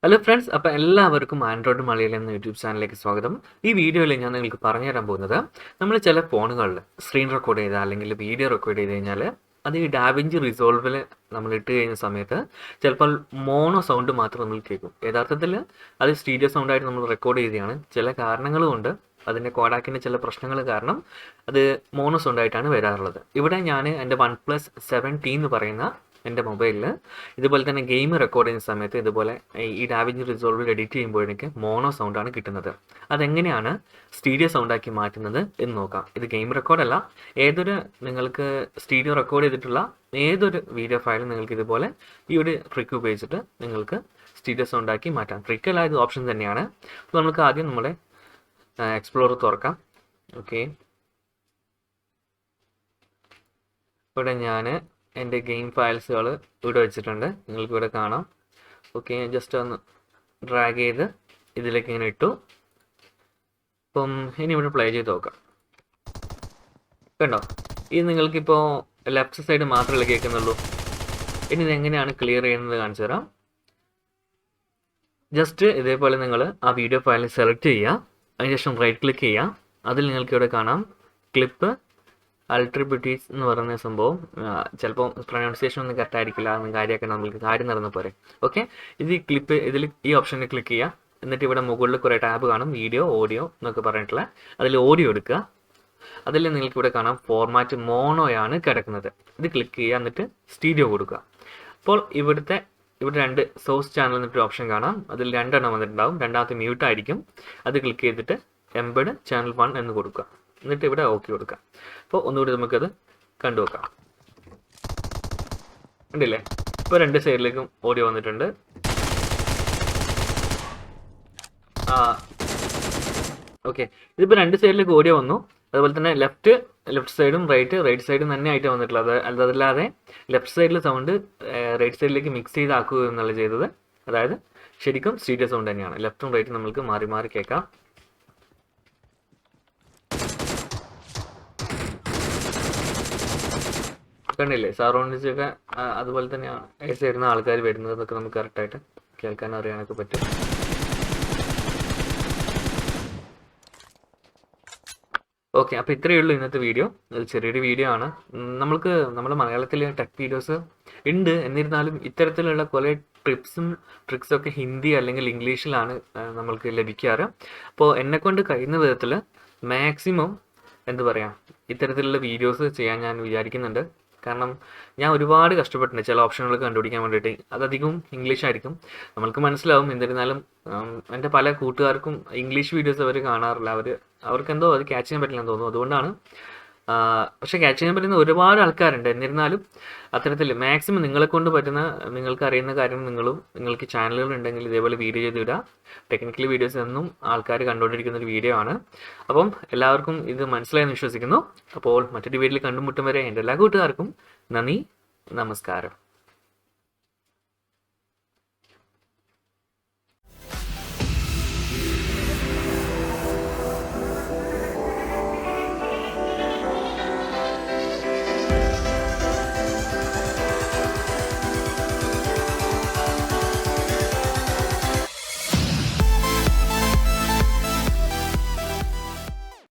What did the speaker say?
Hello friends, അപ്പോൾ എല്ലാവർക്കും Android Malayalam എന്ന യൂട്യൂബ് ചാനലിലേക്ക് സ്വാഗതം. ഈ വീഡിയോയിൽ ഞാൻ നിങ്ങൾക്ക് പറഞ്ഞു തരാൻ പോകുന്നത്, നമ്മൾ ചില ഫോണുകളിൽ സ്ക്രീൻ റെക്കോർഡ് ചെയ്താൽ അല്ലെങ്കിൽ വീഡിയോ റെക്കോർഡ് ചെയ്ത് കഴിഞ്ഞാൽ അത് ഈ ഡാവിഞ്ചി റിസോൾവിൽ നമ്മൾ ഇട്ട് കഴിഞ്ഞ സമയത്ത് ചിലപ്പോൾ മോണോ സൗണ്ട് മാത്രം നമ്മൾ കേൾക്കും. യഥാർത്ഥത്തിൽ അത് സ്റ്റീരിയോ സൗണ്ടായിട്ട് നമ്മൾ റെക്കോർഡ് ചെയ്തതാണ്. ചില കാരണങ്ങൾ കൊണ്ട് അതിൻ്റെ കോഡാക്കിൻ്റെ ചില പ്രശ്നങ്ങൾ കാരണം അത് മോണോ സൗണ്ടായിട്ടാണ് വരാറുള്ളത്. ഇവിടെ ഞാൻ എൻ്റെ OnePlus 7T എന്ന് പറയുന്ന എൻ്റെ മൊബൈലിൽ ഇതുപോലെ തന്നെ ഗെയിം റെക്കോർഡ് ചെയ്യുന്ന സമയത്ത് ഇതുപോലെ ഈ ഡാവിഞ്ചി റിസോൾവിൽ എഡിറ്റ് ചെയ്യുമ്പോഴേക്ക് മോണോ സൗണ്ടാണ് കിട്ടുന്നത്. അതെങ്ങനെയാണ് സ്റ്റീരിയോ സൗണ്ടാക്കി മാറ്റുന്നത് എന്ന് നോക്കാം. ഇത് ഗെയിം റെക്കോർഡല്ല, നിങ്ങൾക്ക് സ്റ്റീരിയോ റെക്കോർഡ് ചെയ്തിട്ടുള്ള ഏതൊരു വീഡിയോ ഫയലും നിങ്ങൾക്ക് ഇതുപോലെ ഈ ഒരു ട്രിക്ക് ഉപയോഗിച്ചിട്ട് നിങ്ങൾക്ക് സ്റ്റീരിയോ സൗണ്ടാക്കി മാറ്റാം. ട്രിക്കല്ല, ഇത് ഓപ്ഷൻ തന്നെയാണ്. അപ്പോൾ നമുക്ക് ആദ്യം നമ്മുടെ എക്സ്പ്ലോറർ തുറക്കാം. ഓക്കെ, ഇവിടെ ഞാൻ എൻ്റെ ഗെയിം ഫയൽസുകൾ ഇവിടെ വെച്ചിട്ടുണ്ട്, നിങ്ങൾക്ക് ഇവിടെ കാണാം. ഓക്കെ, ജസ്റ്റ് ഒന്ന് ഡ്രാഗ് ചെയ്ത് ഇതിലേക്ക് ഇങ്ങനെ ഇട്ടു. അപ്പം ഇനി ഇവിടെ പ്ലേ ചെയ്ത് നോക്കാം. കണ്ടോ, ഇത് നിങ്ങൾക്കിപ്പോൾ ലെഫ്റ്റ് സൈഡ് മാത്രമല്ലേ കേൾക്കുന്നുള്ളൂ. ഇനി ഇതെങ്ങനെയാണ് ക്ലിയർ ചെയ്യുന്നത് കാണിച്ചു തരാം. ജസ്റ്റ് ഇതേപോലെ നിങ്ങൾ ആ വീഡിയോ ഫയൽ സെലക്ട് ചെയ്യുക, അതിനുശേഷം റൈറ്റ് ക്ലിക്ക് ചെയ്യുക. അതിൽ നിങ്ങൾക്ക് ഇവിടെ കാണാം ക്ലിപ്പ് അൾട്രിബ്യൂട്ടീസ് എന്ന് പറയുന്ന സംഭവം. ചിലപ്പോൾ പ്രൊനൗൺസിയേഷൻ ഒന്നും കറക്റ്റ് ആയിരിക്കില്ല, അതൊന്നും കാര്യമൊക്കെ നമുക്ക് കാര്യം നടന്നു പോരെ. ഓക്കെ, ഇത് ക്ലിപ്പ് ഇതിൽ ഈ ഓപ്ഷനിൽ ക്ലിക്ക് ചെയ്യുക. എന്നിട്ട് ഇവിടെ മുകളിൽ കുറേ ടാബ് കാണും, വീഡിയോ ഓഡിയോ എന്നൊക്കെ പറഞ്ഞിട്ടുള്ള. അതിൽ ഓഡിയോ എടുക്കുക. അതിൽ നിങ്ങൾക്ക് ഇവിടെ കാണാം ഫോർമാറ്റ് മോണോയാണ് കിടക്കുന്നത്. ഇത് ക്ലിക്ക് ചെയ്യുക, എന്നിട്ട് സ്റ്റീരിയോ കൊടുക്കുക. അപ്പോൾ ഇവിടെ രണ്ട് സോഴ്സ് ചാനൽ എന്നിട്ടൊരു ഓപ്ഷൻ കാണാം. അതിൽ രണ്ടെണ്ണം വന്നിട്ടുണ്ടാവും. രണ്ടാമത്തെ മ്യൂട്ട് ആയിരിക്കും. അത് ക്ലിക്ക് ചെയ്തിട്ട് എംബഡ് ചാനൽ 1 എന്ന് കൊടുക്കുക. എന്നിട്ട് ഇവിടെ ഓക്കെ കൊടുക്കാം. അപ്പോൾ ഒന്നുകൂടി നമുക്കത് കണ്ടുവെക്കാം. ഉണ്ടല്ലേ, ഇപ്പോൾ രണ്ട് സൈഡിലേക്കും ഓഡിയോ വന്നിട്ടുണ്ട്. ഓക്കെ, ഇതിപ്പോൾ രണ്ട് സൈഡിലേക്ക് ഓഡിയോ വന്നു. അതുപോലെ തന്നെ ലെഫ്റ്റ് സൈഡും റൈറ്റ് സൈഡും തന്നെ ആയിട്ട് വന്നിട്ടുള്ളത്. അതല്ലാതെ ലെഫ്റ്റ് സൈഡിലെ സൗണ്ട് റൈറ്റ് സൈഡിലേക്ക് മിക്സ് ചെയ്താക്കുക എന്നുള്ള ചെയ്തത്. അതായത് ശരിക്കും സ്റ്റീരിയോ സൗണ്ട് തന്നെയാണ്. ലെഫ്റ്റും റൈറ്റും നമുക്ക് മാറി മാറി കേൾക്കാം. കണ്ടില്ലേ, സറൗണ്ടിങ്സൊക്കെ അതുപോലെ തന്നെയാണ്. ഈ സൈഡിൽ ആൾക്കാർ വരുന്നതൊക്കെ നമുക്ക് കറക്റ്റായിട്ട് കേൾക്കാൻ അറിയാനൊക്കെ പറ്റും. ഓക്കെ, അപ്പോൾ ഇത്രയേ ഉള്ളൂ ഇന്നത്തെ വീഡിയോ. ഇത് ചെറിയൊരു വീഡിയോ ആണ്. നമ്മുടെ മലയാളത്തിൽ ടെക് വീഡിയോസ് ഉണ്ട്, എന്നിരുന്നാലും ഇത്തരത്തിലുള്ള കുറേ ട്രിക്സും ഒക്കെ ഹിന്ദി അല്ലെങ്കിൽ ഇംഗ്ലീഷിലാണ് നമ്മൾക്ക് ലഭിക്കാറ്. അപ്പോൾ എന്നെക്കൊണ്ട് കഴിയുന്ന വിധത്തിൽ മാക്സിമം ഇത്തരത്തിലുള്ള വീഡിയോസ് ചെയ്യാൻ ഞാൻ വിചാരിക്കുന്നുണ്ട്. കാരണം ഞാൻ ഒരുപാട് കഷ്ടപ്പെട്ടിട്ടുണ്ട് ചില ഓപ്ഷനുകൾ കണ്ടുപിടിക്കാൻ വേണ്ടിയിട്ട്. അതധികവും ഇംഗ്ലീഷ് ആയിരിക്കും, നമ്മൾക്ക് മനസ്സിലാവും. എന്നിരുന്നാലും എൻ്റെ പല കൂട്ടുകാർക്കും ഇംഗ്ലീഷ് വീഡിയോസ് അവർ കാണാറില്ല. അവർക്കെന്തോ അത് ക്യാച്ച് ചെയ്യാൻ പറ്റില്ലെന്ന് തോന്നുന്നു. അതുകൊണ്ടാണ്. പക്ഷേ ക്യാച്ച് ചെയ്യാൻ പറ്റുന്ന ഒരുപാട് ആൾക്കാരുണ്ട്. എന്നിരുന്നാലും അത്തരത്തിൽ മാക്സിമം നിങ്ങളെക്കൊണ്ട് പറ്റുന്ന, നിങ്ങൾക്ക് അറിയുന്ന കാര്യം നിങ്ങൾക്ക് ചാനലുകൾ ഉണ്ടെങ്കിൽ ഇതേപോലെ വീഡിയോ ചെയ്ത് വിടുക. ടെക്നിക്കൽ വീഡിയോസ് എന്നും ആൾക്കാർ കണ്ടുകൊണ്ടിരിക്കുന്ന ഒരു വീഡിയോ ആണ്. അപ്പം എല്ലാവർക്കും ഇത് മനസ്സിലായെന്ന് വിശ്വസിക്കുന്നു. അപ്പോൾ മറ്റൊരു വീഡിയോയിൽ കണ്ടുമുട്ടും വരെ എൻ്റെ എല്ലാ കൂട്ടുകാർക്കും നന്ദി, നമസ്കാരം.